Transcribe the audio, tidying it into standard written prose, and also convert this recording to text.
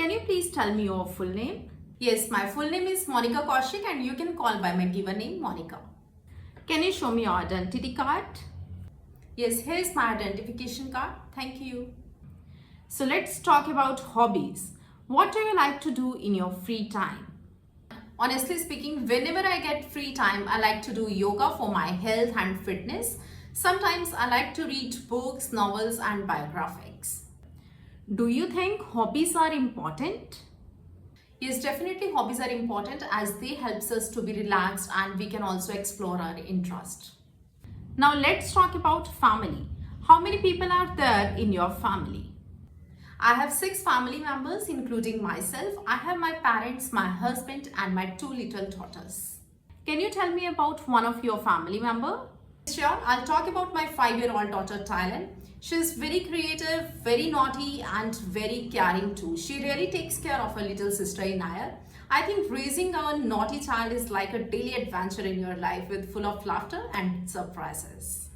Can you please tell me your full name? Yes, my full name is Monika Kaushik and you can call by my given name Monika. Can you show me your identity card? Yes, here is my identification card. Thank you. So let's talk about hobbies. What do you like to do in your free time? Honestly speaking, whenever I get free time, I like to do yoga for my health and fitness. Sometimes I like to read books, novels and biographies. Do you think hobbies are important? Yes, definitely hobbies are important as they helps us to be relaxed and we can also explore our interest. Now let's talk about family. How many people are there in your family? I have 6 family members including myself. I have my parents, my husband and my 2 little daughters. Can you tell me about one of your family member? Sure, I'll talk about my 5-year-old daughter Thailand. She's very creative, very naughty and very caring too. She really takes care of her little sister Inaya. I think raising a naughty child is like a daily adventure in your life with full of laughter and surprises.